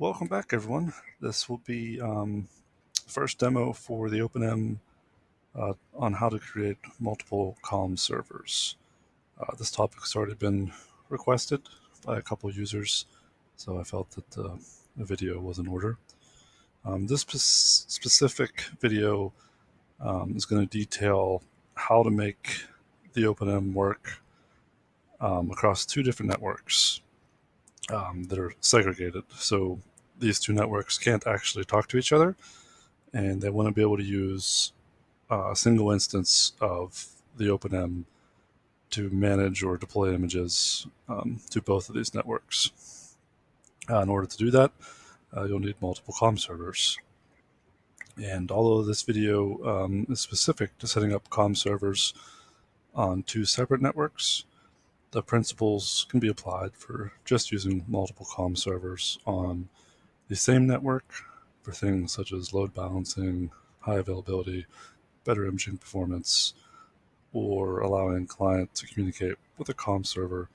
Welcome back, everyone. This will be the first demo for the Theopenem on how to create multiple column servers. This topic's already been requested by a couple users, so I felt that the video was in order. This specific video is going to detail how to make the Theopenem work across two different networks that are segregated. So these two networks can't actually talk to each other, and they want to be able to use a single instance of the Theopenem to manage or deploy images to both of these networks. In order to do that, you'll need multiple comm servers. And although this video is specific to setting up comm servers on two separate networks, the principles can be applied for just using multiple comm servers on the same network for things such as load balancing, high availability, better imaging performance, or allowing a client to communicate with a comm server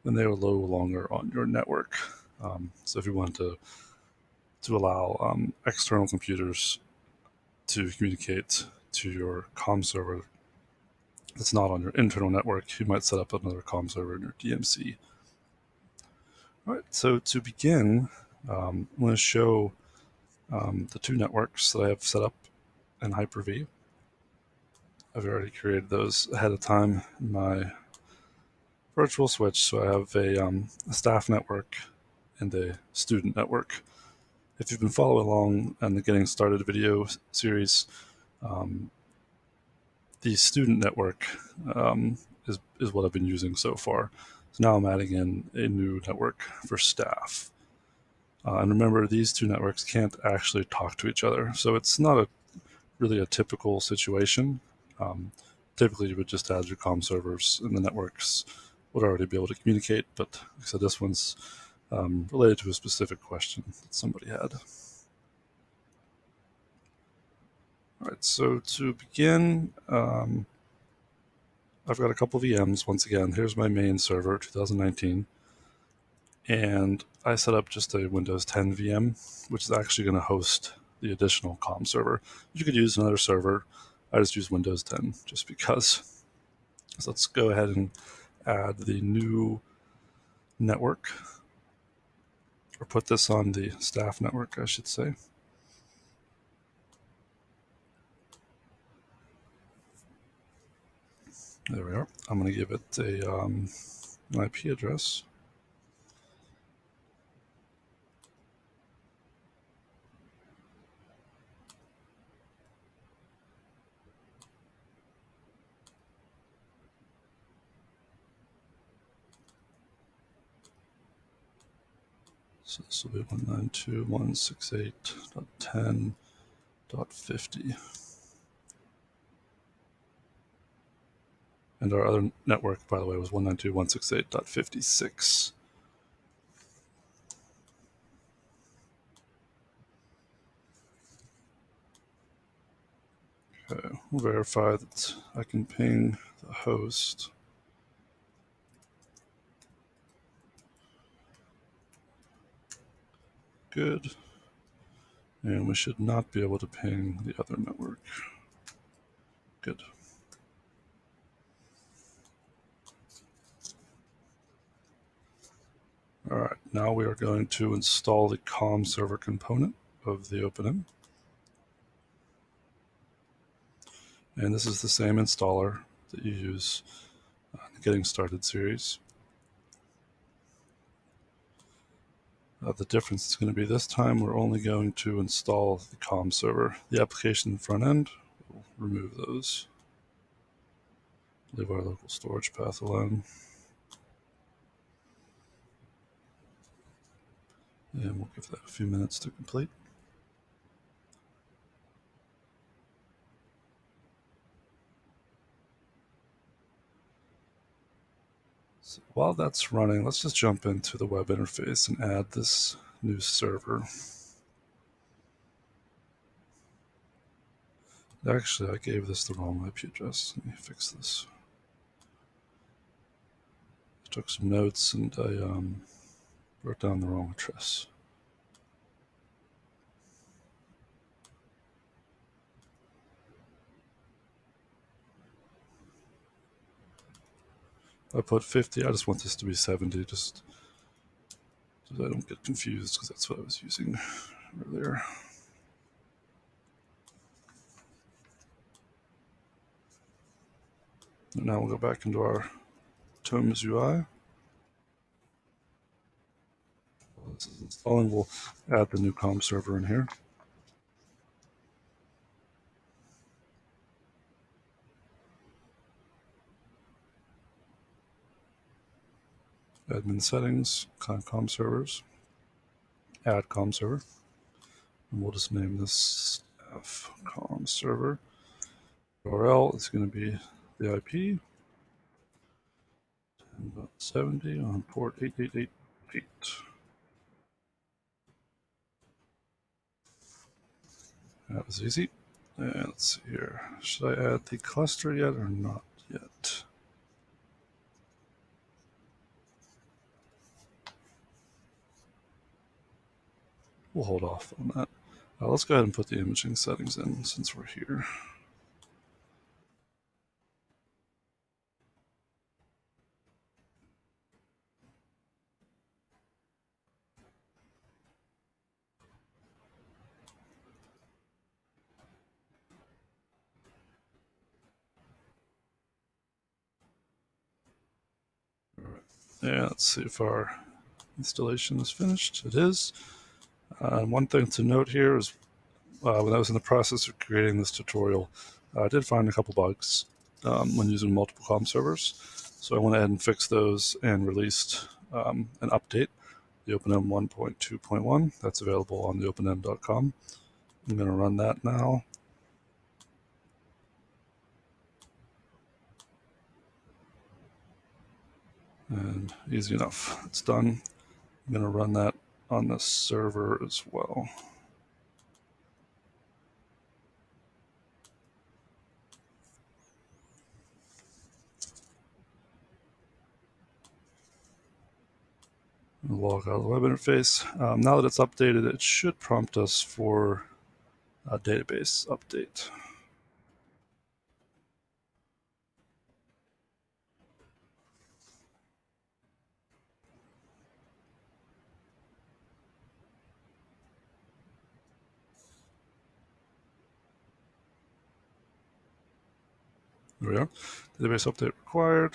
when they are no longer on your network. So if you want to allow external computers to communicate to your comm server that's not on your internal network, you might set up another comm server in your DMC. All right, so to begin, I'm going to show the two networks that I have set up in Hyper-V. I've already created those ahead of time in my virtual switch, so I have a staff network and a student network. If you've been following along in the Getting Started video series, the student network is what I've been using so far. So now I'm adding in a new network for staff. And remember, these two networks can't actually talk to each other, so it's not really a typical situation. Typically, you would just add your comm servers, and the networks would already be able to communicate. But like I said, this one's related to a specific question that somebody had. All right, so to begin, I've got a couple VMs. Once again, here's my main server, 2019. And I set up just a Windows 10 VM, which is actually going to host the additional comm server. You could use another server. I just use Windows 10 just because. So let's go ahead and add the new network, or put this on the staff network, I should say. There we are. I'm going to give it an IP address. So this will be 192.168.10.50. And our other network, by the way, was 192.168.56. Okay, we'll verify that I can ping the host. Good. And we should not be able to ping the other network. Good. All right, now we are going to install the comm server component of the Theopenem. And this is the same installer that you use in the Getting Started series. The difference is going to be this time we're only going to install the comm server. The application front end, we'll remove those. Leave our local storage path alone. And we'll give that a few minutes to complete. So while that's running, let's just jump into the web interface and add this new server. Actually, I gave this the wrong IP address. Let me fix this. I took some notes and I wrote down the wrong address. I put 50. I just want this to be 70, just so I don't get confused, because that's what I was using earlier. And now we'll go back into our Tomes UI. While this is installing, we'll add the new COM server in here. Admin settings, COM servers, add COM server. And we'll just name this COM server. URL is going to be the IP 10.70 on port 8888. That was easy. And let's see here. Should I add the cluster yet or not yet? We'll hold off on that. Let's go ahead and put the imaging settings in since we're here. All right. Yeah, let's see if our installation is finished. It is. One thing to note here is when I was in the process of creating this tutorial, I did find a couple bugs when using multiple COM servers. So I went ahead and fixed those and released an update, the Openem 1.2.1. That's available on theopenem.com. I'm going to run that now. And easy enough. It's done. I'm going to run that on the server as well. Log out of the web interface. Now that it's updated, it should prompt us for a database update. There we are. Database update required.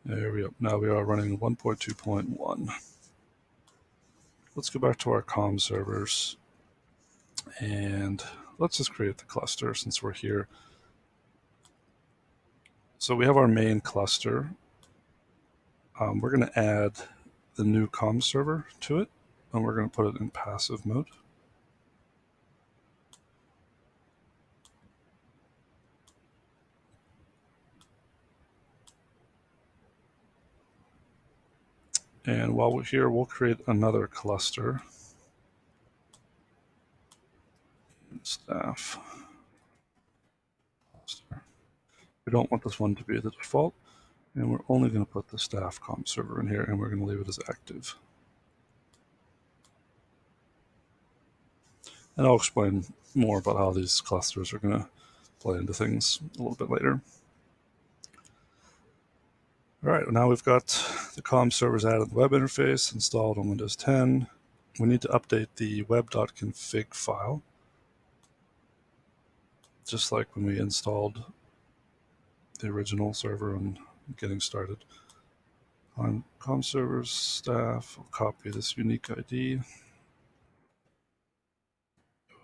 There we go. Now we are running 1.2.1. Let's go back to our COM servers and let's just create the cluster since we're here. So we have our main cluster. We're going to add the new COM server to it, and we're going to put it in passive mode. And while we're here, we'll create another cluster. Staff cluster. We don't want this one to be the default, and we're only going to put the staff COM server in here, and we're going to leave it as active. And I'll explain more about how these clusters are going to play into things a little bit later. All right, now we've got the COM servers added to the web interface, installed on Windows 10. We need to update the web.config file, just like when we installed the original server and getting started. On COM servers staff, I'll copy this unique ID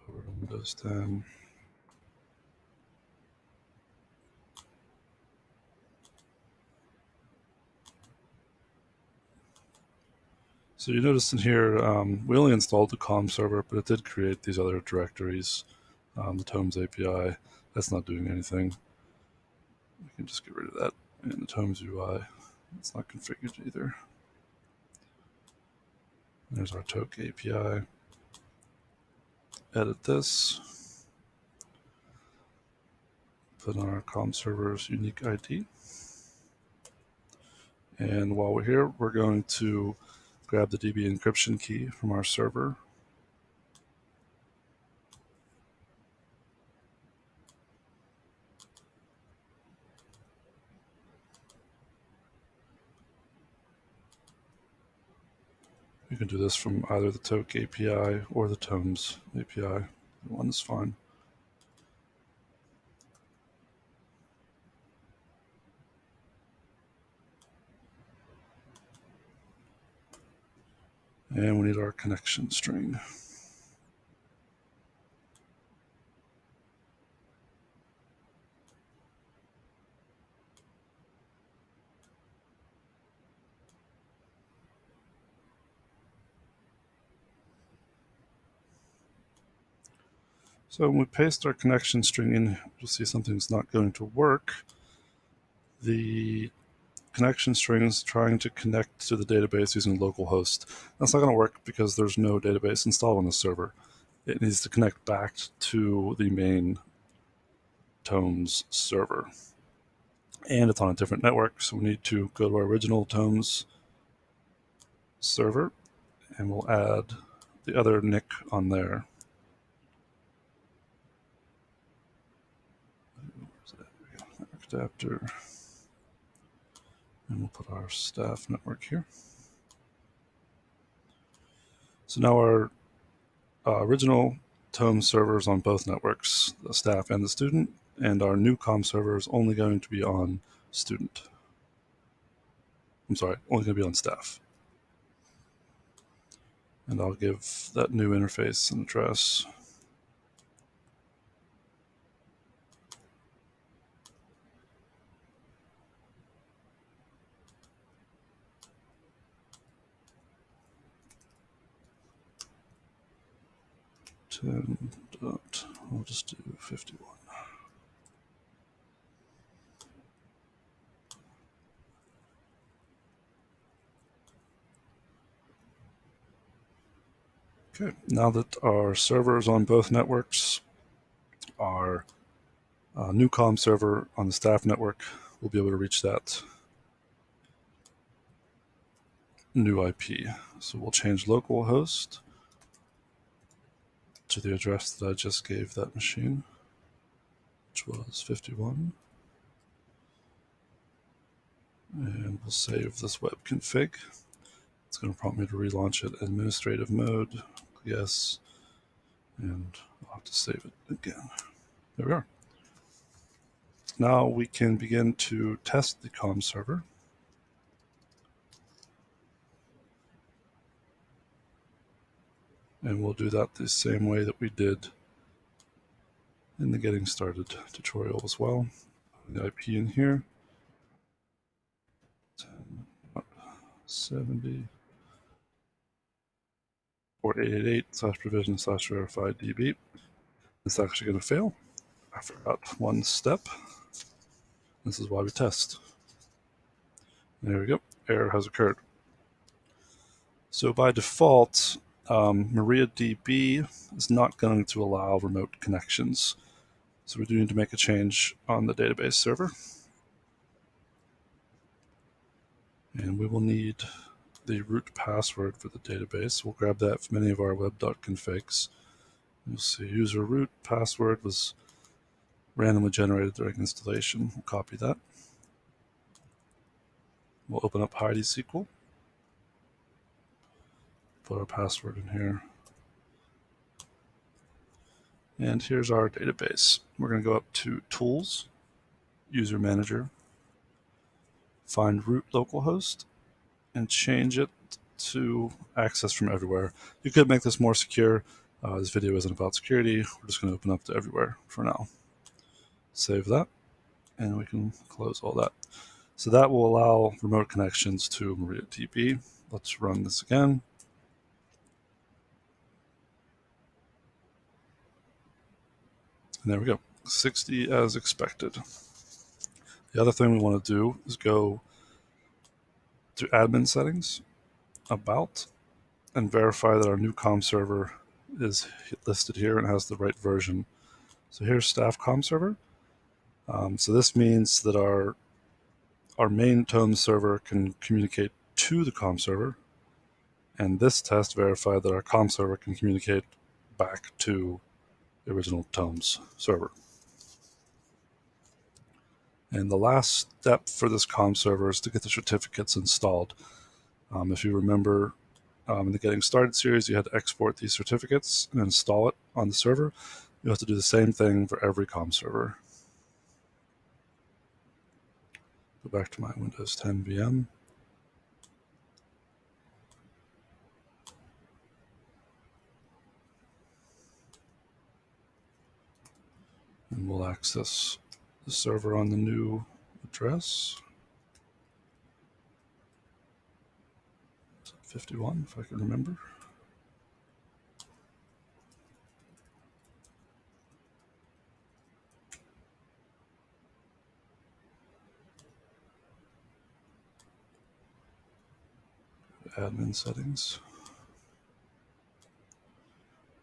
over to Windows 10. So you notice in here, we only installed the COM server, but it did create these other directories. The Tomes API, that's not doing anything. We can just get rid of that. And the Tomes UI, it's not configured either. There's our Toke API. Edit this. Put on our COM server's unique ID. And while we're here, we're going to grab the DB encryption key from our server. You can do this from either the Toke API or the Tomes API. One is fine. And we need our connection string. So when we paste our connection string in, you'll see something's not going to work. The connection string is trying to connect to the database using localhost. That's not going to work because there's no database installed on the server. It needs to connect back to the main Tomes server. And it's on a different network, so we need to go to our original Tomes server, and we'll add the other NIC on there. Adapter, and we'll put our staff network here. So now our original Tome servers on both networks, the staff and the student, and our new COM server is only going to be on student. I'm sorry, only going to be on staff. And I'll give that new interface an address. I'll just do 51. Okay, now that our servers on both networks, our new COM server on the staff network will be able to reach that new IP. So we'll change localhost to the address that I just gave that machine, which was 51. And we'll save this web config. It's going to prompt me to relaunch it in administrative mode. Yes. And I'll have to save it again. There we are. Now we can begin to test the COM server. And we'll do that the same way that we did in the Getting Started tutorial as well. The IP in here, 70 or 888/provision/verified DB. It's actually going to fail. I forgot one step. This is why we test. There we go. Error has occurred. So by default, MariaDB is not going to allow remote connections. So we do need to make a change on the database server. And we will need the root password for the database. We'll grab that from any of our web.configs. You'll see user root password was randomly generated during installation. We'll copy that. We'll open up Heidi SQL. Put our password in here. And here's our database. We're going to go up to Tools, User Manager, find root localhost, and change it to access from everywhere. You could make this more secure. This video isn't about security. We're just going to open up to everywhere for now. Save that, and we can close all that. So that will allow remote connections to MariaDB. Let's run this again. And there we go, 60 as expected. The other thing we want to do is go to admin settings, about, and verify that our new COM server is listed here and has the right version. So here's staff COM server. So this means that our main Tome server can communicate to the COM server, And this test verified that our COM server can communicate back to the original Tomes server. And the last step for this COM server is to get the certificates installed. If you remember, in the Getting Started series, you had to export these certificates and install it on the server. You have to do the same thing for every COM server. Go back to my Windows 10 VM. And we'll access the server on the new address. 51, if I can remember. Admin settings.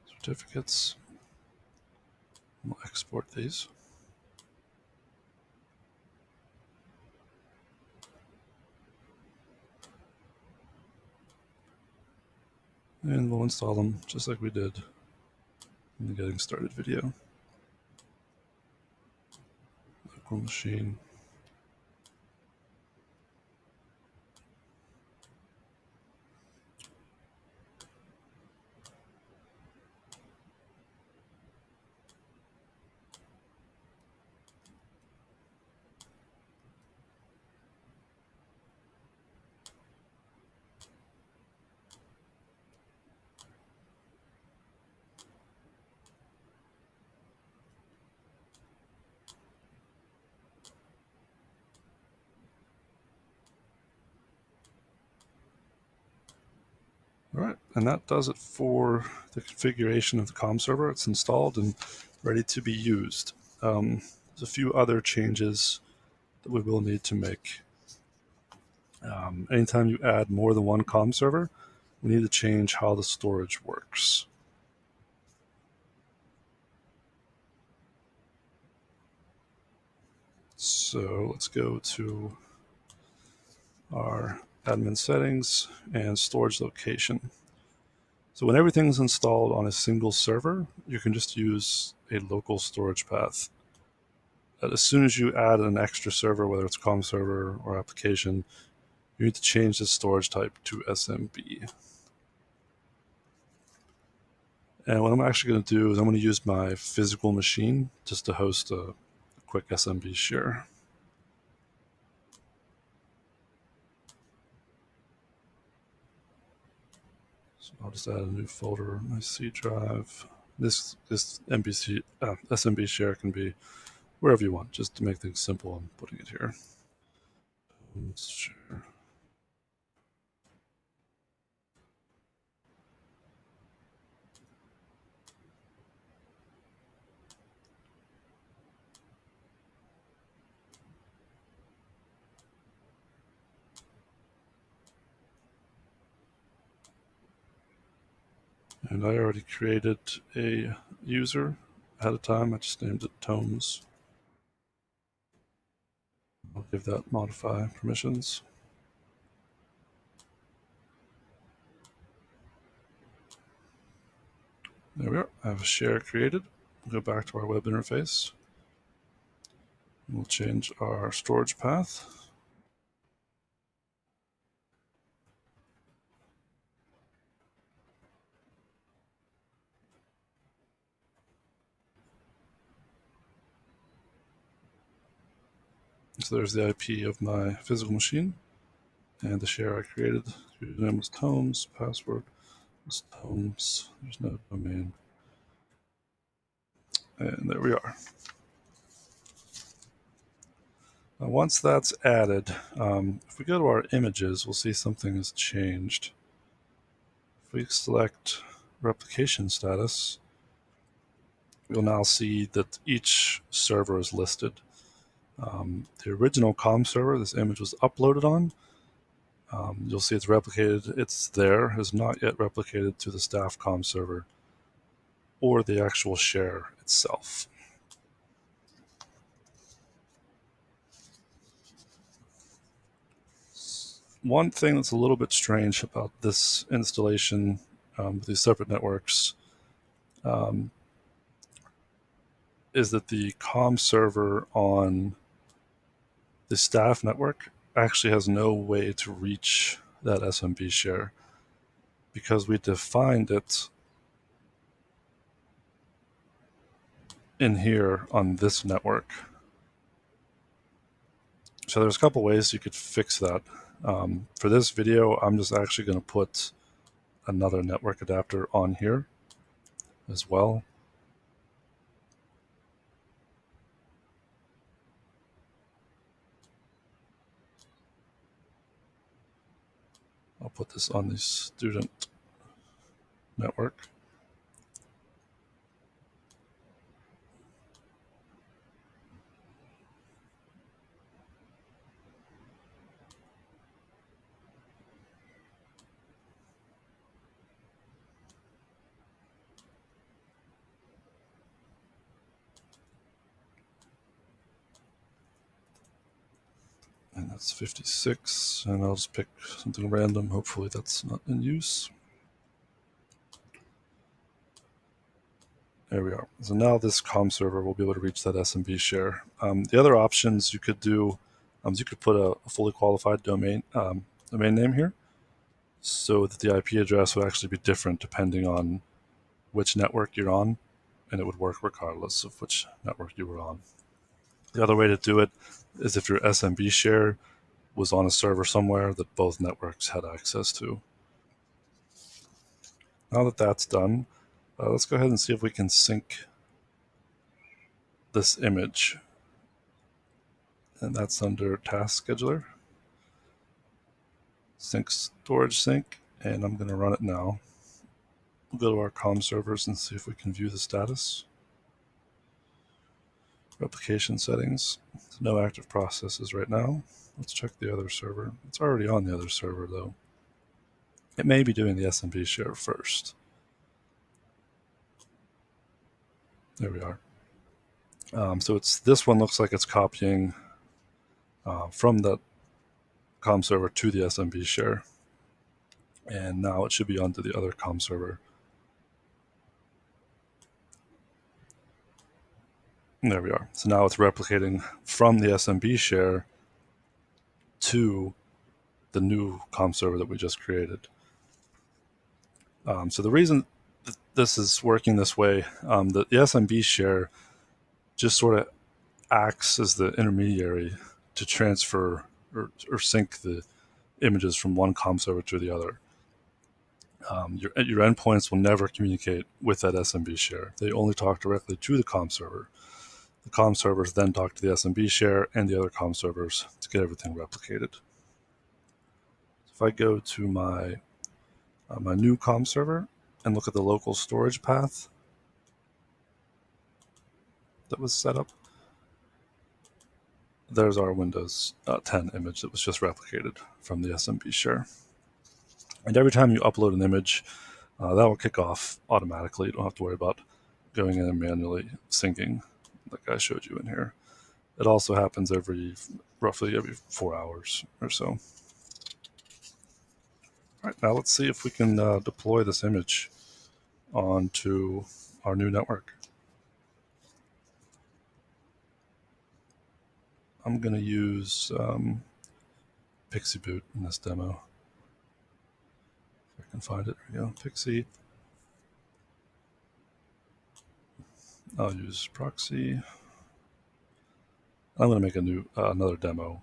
Certificates. We'll export these. And we'll install them just like we did in the Getting Started video. Local machine. All right, and that does it for the configuration of the COM server. It's installed and ready to be used. There's a few other changes that we will need to make. Anytime you add more than one COM server, we need to change how the storage works. So let's go to our admin settings and storage location. So when everything's installed on a single server, you can just use a local storage path. As soon as you add an extra server, whether it's COM server or application, you need to change the storage type to SMB. And what I'm actually going to do is I'm going to use my physical machine just to host a quick SMB share. So I'll just add a new folder on my C drive. This SMB share can be wherever you want, just to make things simple. I'm putting it here. Share. And I already created a user ahead of time. I just named it Tomes. I'll give that modify permissions. There we are. I have a share created. We'll go back to our web interface. We'll change our storage path. So there's the IP of my physical machine and the share I created. Username was Tomes, password was Tomes. There's no domain. And there we are. Now once that's added, if we go to our images, we'll see something has changed. If we select replication status, you'll now see that each server is listed. The original COM server this image was uploaded on, you'll see it's replicated. It's there, has not yet replicated to the staff COM server or the actual share itself. One thing that's a little bit strange about this installation with these separate networks is that the COM server on the staff network actually has no way to reach that SMB share because we defined it in here on this network. So there's a couple ways you could fix that. For this video, I'm just actually going to put another network adapter on here as well. I'll put this on the student network. And that's 56, and I'll just pick something random. Hopefully that's not in use. There we are. So now this COM server will be able to reach that SMB share. The other options you could do is you could put a fully qualified domain name here so that the IP address would actually be different depending on which network you're on, and it would work regardless of which network you were on. The other way to do it is if your SMB share was on a server somewhere that both networks had access to. Now that that's done, let's go ahead and see if we can sync this image. And that's under Task Scheduler. Sync storage sync, and I'm going to run it now. We'll go to our COM servers and see if we can view the status. Replication settings. No active processes right now. Let's check the other server. It's already on the other server though. It may be doing the SMB share first. There we are. So this one looks like it's copying from the COM server to the SMB share. And now it should be onto the other COM server. And there we are. So now it's replicating from the SMB share to the new COM server that we just created. So the reason this is working this way, the SMB share just sort of acts as the intermediary to transfer or sync the images from one COM server to the other. Your endpoints will never communicate with that SMB share. They only talk directly to the COM server. The COM servers then talk to the SMB share and the other COM servers to get everything replicated. If I go to my new COM server and look at the local storage path that was set up, there's our Windows 10 image that was just replicated from the SMB share. And every time you upload an image, that will kick off automatically. You don't have to worry about going in and manually syncing like I showed you in here. It also happens roughly every 4 hours or so. All right, now let's see if we can deploy this image onto our new network. I'm going to use Pixie Boot in this demo. If I can find it, there we go, Pixie. I'll use proxy. I'm going to make another demo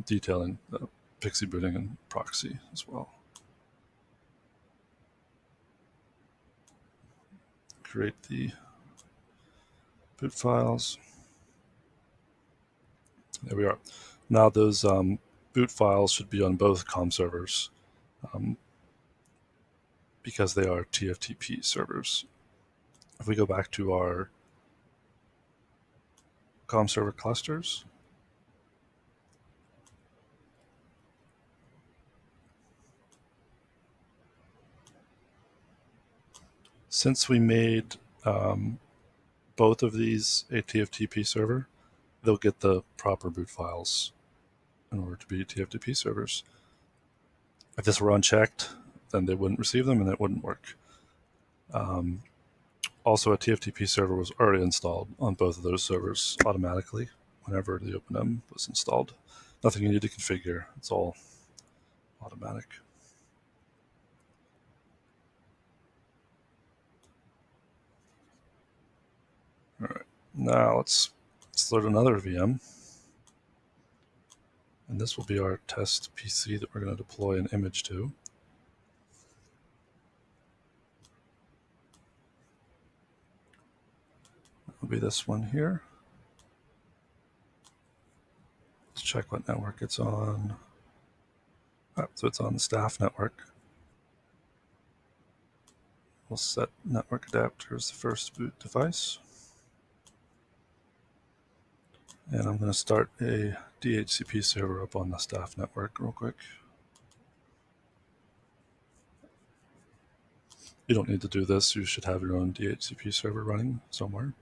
detailing Pixie booting and proxy as well. Create the boot files. There we are. Now those boot files should be on both COM servers because they are TFTP servers. If we go back to our COM server clusters, since we made both of these a TFTP server, they'll get the proper boot files in order to be TFTP servers. If this were unchecked, then they wouldn't receive them and it wouldn't work. Also, a TFTP server was already installed on both of those servers automatically whenever the Theopenem was installed. Nothing you need to configure. It's all automatic. All right, now let's load another VM. And this will be our test PC that we're going to deploy an image to. It'll be this one here. Let's check what network it's on. So it's on the staff network. We'll set network adapter as the first boot device. And I'm going to start a DHCP server up on the staff network real quick. You don't need to do this. You should have your own DHCP server running somewhere.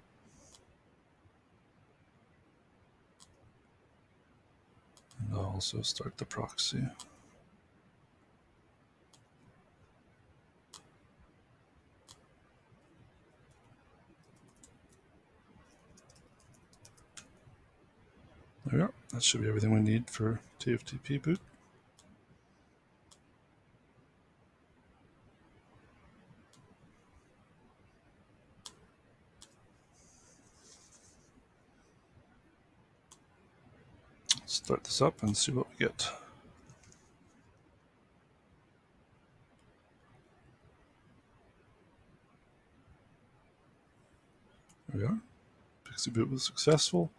And I'll also start the proxy. There we are. That should be everything we need for TFTP boot. Let's start this up and see what we get. There we are. Pixie boot was successful.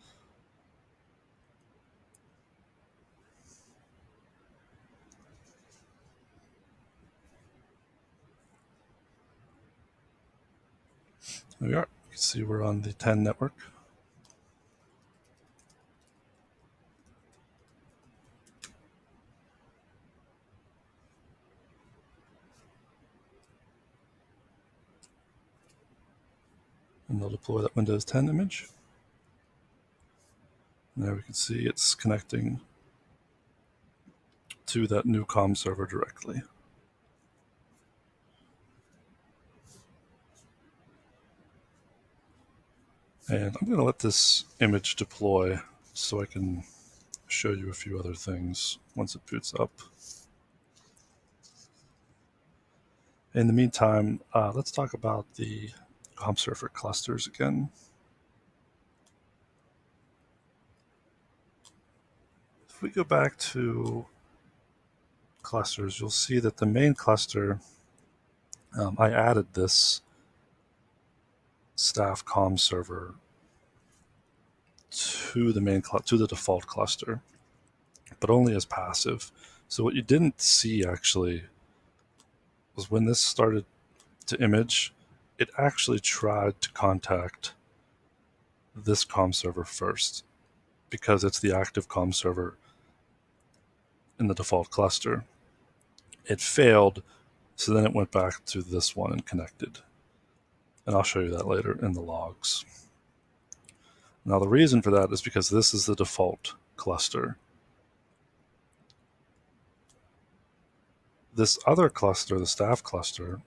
There we are. You can see we're on the 10 network. And they'll deploy that Windows 10 image. And there we can see it's connecting to that new comm server directly. And I'm going to let this image deploy so I can show you a few other things once it boots up. In the meantime, let's talk about the comm server clusters again. If we go back to clusters, you'll see that the main cluster, I added this staff comm server to the default cluster, but only as passive. So what you didn't see actually was when this started to image, it actually tried to contact this comm server first because it's the active comm server in the default cluster. It failed, so then it went back to this one and connected. And I'll show you that later in the logs. Now the reason for that is because this is the default cluster. This other cluster, the staff cluster,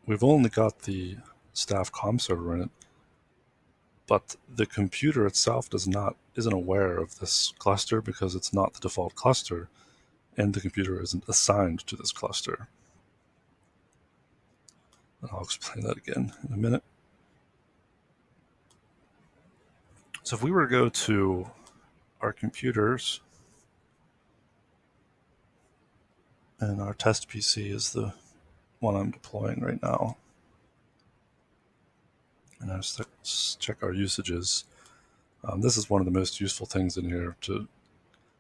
we've only got the staff comm server in it, but the computer itself isn't aware of this cluster because it's not the default cluster, and the computer isn't assigned to this cluster. And I'll explain that again in a minute. So if we were to go to our computers, and our test PC is the one I'm deploying right now, and let's check our usages. This is one of the most useful things in here to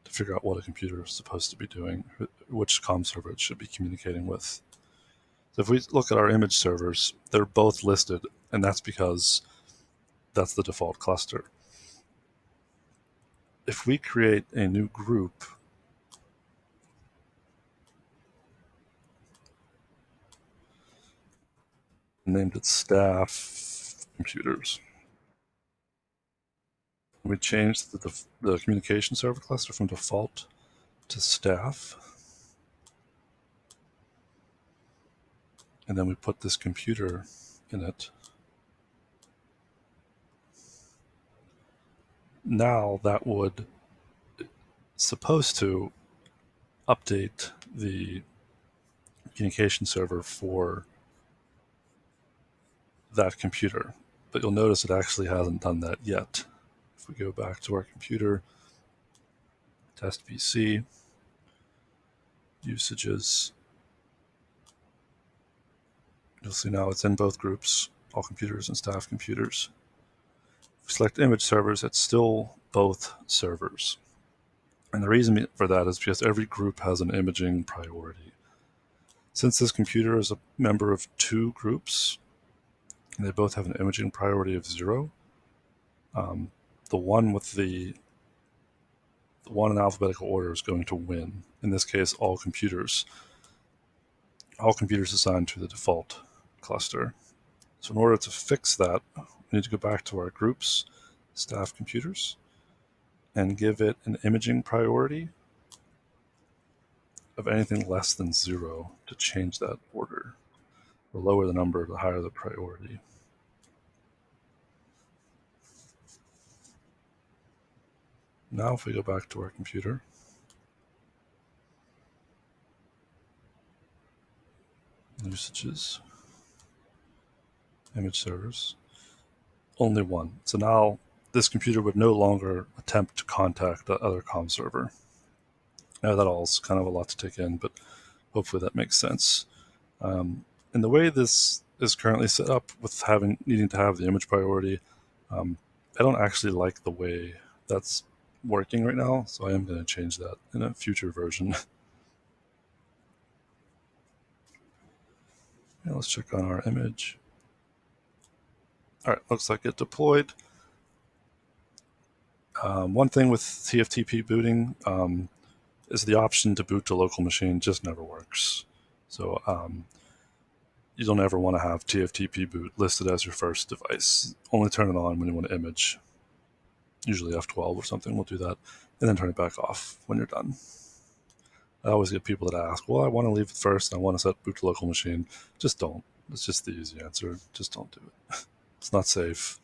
figure out what a computer is supposed to be doing, which comm server it should be communicating with. So if we look at our image servers, they're both listed, and that's because that's the default cluster. If we create a new group, named it staff computers, we changed the communication server cluster from default to staff. And then we put this computer in it. Now that would supposed to update the communication server for that computer. But you'll notice it actually hasn't done that yet. If we go back to our computer, test PC, usages, you'll see now it's in both groups, all computers and staff computers. If we select image servers, it's still both servers. And the reason for that is because every group has an imaging priority. Since this computer is a member of two groups, and they both have an imaging priority of 0, the one with the one in alphabetical order is going to win. In this case, all computers assigned to the default cluster. So in order to fix that, we need to go back to our groups, staff computers, and give it an imaging priority of anything less than 0 to change that order. The lower the number, the higher the priority. Now if we go back to our computer, usages, image servers, only one. So now this computer would no longer attempt to contact the other comm server. Now that all is kind of a lot to take in, but hopefully that makes sense. And the way this is currently set up with needing to have the image priority, I don't actually like the way that's working right now, so I am going to change that in a future version. Yeah, let's check on our image. All right, looks like it deployed. One thing with TFTP booting is the option to boot to local machine just never works. So you don't ever want to have TFTP boot listed as your first device. Only turn it on when you want to image. Usually F12 or something will do that, and then turn it back off when you're done. I always get people that ask, well, I want to leave it first, and I want to set boot to local machine. Just don't. It's just the easy answer. Just don't do it. It's not safe.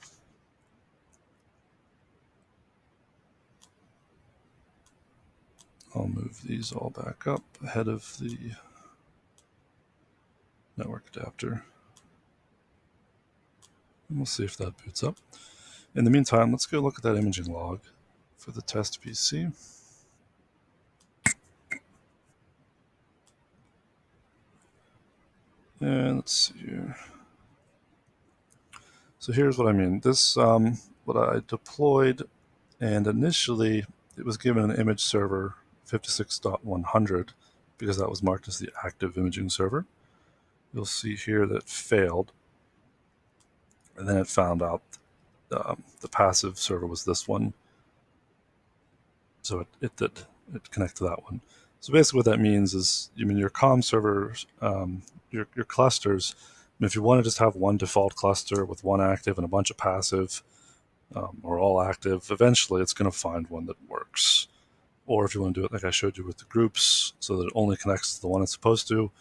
I'll move these all back up ahead of the network adapter. And we'll see if that boots up. In the meantime, let's go look at that imaging log for the test PC. And let's see here. So here's what I mean. This, what I deployed, and initially it was given an image server 56.100 because that was marked as the active imaging server. You'll see here that it failed, and then it found out the passive server was this one. So it did. It connected to that one. So basically what that means is, your comm servers, your clusters, if you want to just have one default cluster with one active and a bunch of passive, or all active, eventually it's going to find one that works. Or if you want to do it like I showed you with the groups, so that it only connects to the one it's supposed to,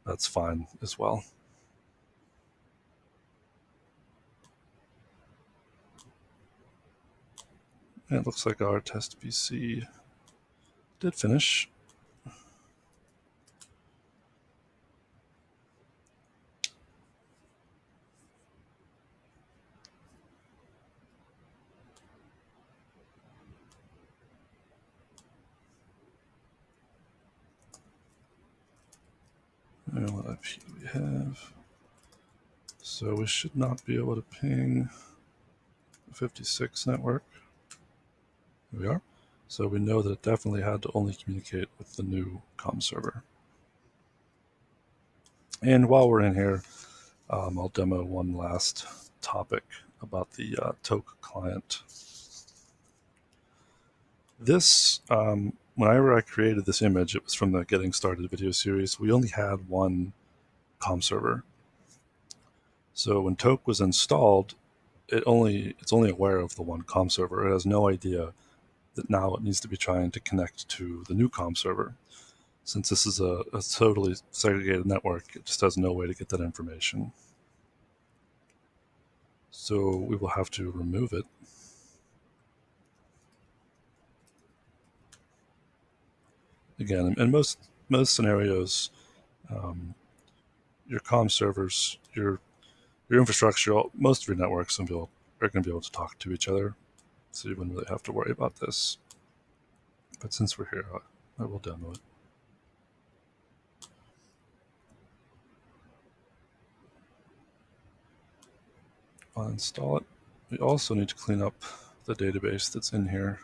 that's fine as well. And it looks like our test PC did finish. And what IP do we have? So we should not be able to ping the 56 network. Here we are. So we know that it definitely had to only communicate with the new comm server. And while we're in here, I'll demo one last topic about the Toke client. This, whenever I created this image, it was from the Getting Started video series. We only had one comm server. So when Toke was installed, it's only aware of the one comm server. It has no idea that now it needs to be trying to connect to the new comm server. Since this is a totally segregated network, it just has no way to get that information. So we will have to remove it. Again, in most scenarios, your comm servers, your infrastructure, most of your networks are going to be able to talk to each other. So you wouldn't really have to worry about this. But since we're here, I will demo it. I'll install it. We also need to clean up the database that's in here.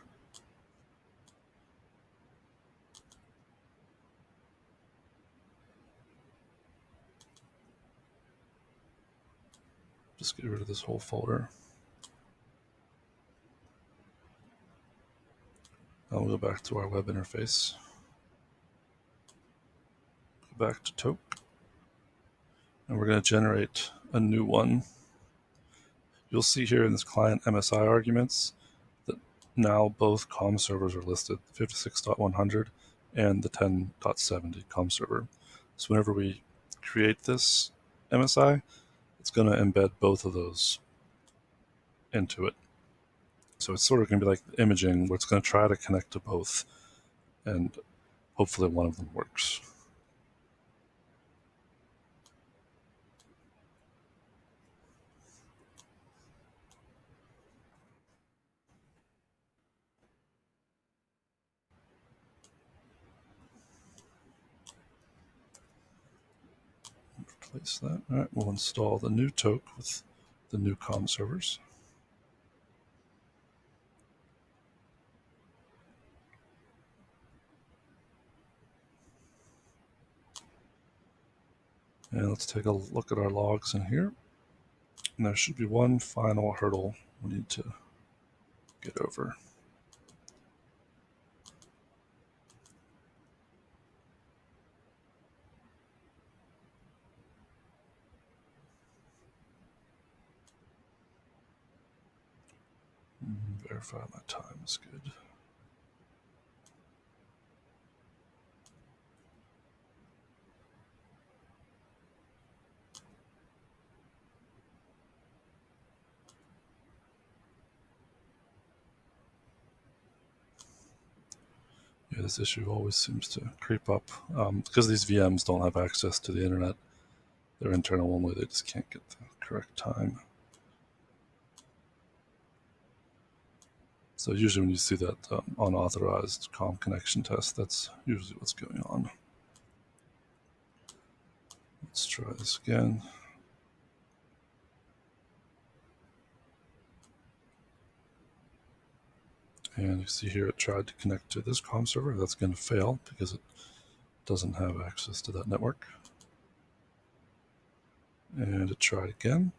Just get rid of this whole folder. Now we'll go back to our web interface. Go back to Toke. And we're going to generate a new one. You'll see here in this client MSI arguments that now both comm servers are listed, 56.100 and the 10.70 comm server. So whenever we create this MSI, it's going to embed both of those into it. So it's sort of going to be like imaging, where it's going to try to connect to both, and hopefully one of them works. Replace that. All right, we'll install the new toke with the new comm servers. And let's take a look at our logs in here. And there should be one final hurdle we need to get over. Verify my time is good. Yeah, this issue always seems to creep up because these VMs don't have access to the internet. They're internal only, they just can't get the correct time. So usually when you see that unauthorized comm connection test, that's usually what's going on. Let's try this again. And you see here it tried to connect to this comm server. That's going to fail because it doesn't have access to that network. And it tried again.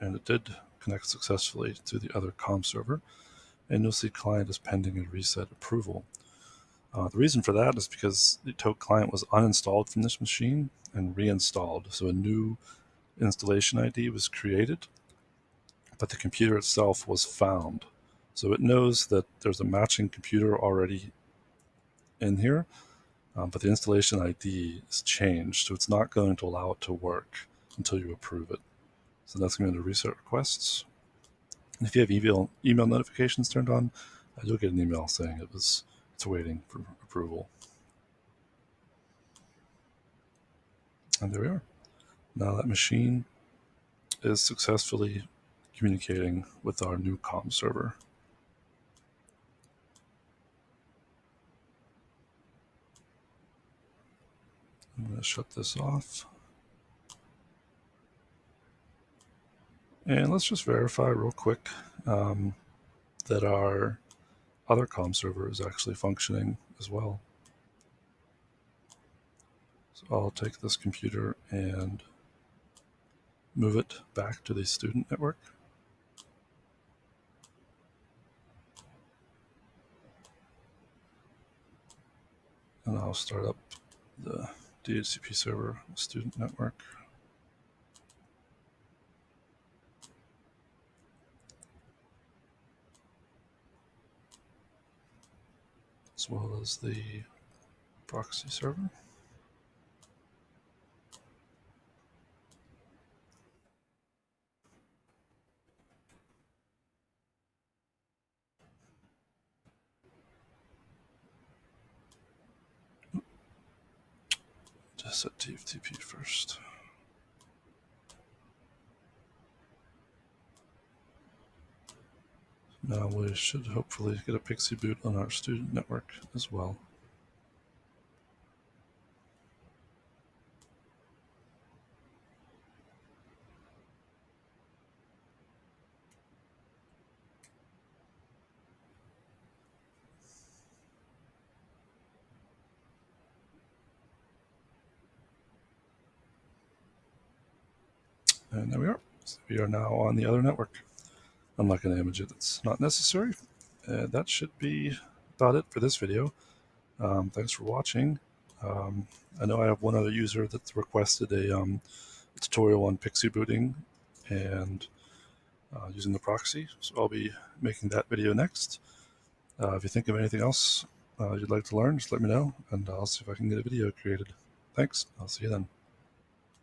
And it did connect successfully to the other comm server. And you'll see client is pending a reset approval. The reason for that is because the Toke client was uninstalled from this machine and reinstalled. So a new installation ID was created, but the computer itself was found. So it knows that there's a matching computer already in here, but the installation ID is changed, so it's not going to allow it to work until you approve it. So that's going to reset requests. And if you have email notifications turned on, you'll get an email saying it's waiting for approval. And there we are. Now that machine is successfully communicating with our new comm server. I'm going to shut this off. And let's just verify real quick that our other comm server is actually functioning as well. So I'll take this computer and move it back to the student network. And I'll start up the DHCP server student network. as well as the proxy server. Just set TFTP first. Now we should hopefully get a Pixie boot on our student network as well. And there we are. So we are now on the other network. I'm not going to image it. It's not necessary. That should be about it for this video. Thanks for watching. I know I have one other user that's requested a tutorial on Pixie booting and using the proxy, so I'll be making that video next. If you think of anything else you'd like to learn, just let me know, and I'll see if I can get a video created. Thanks. I'll see you then.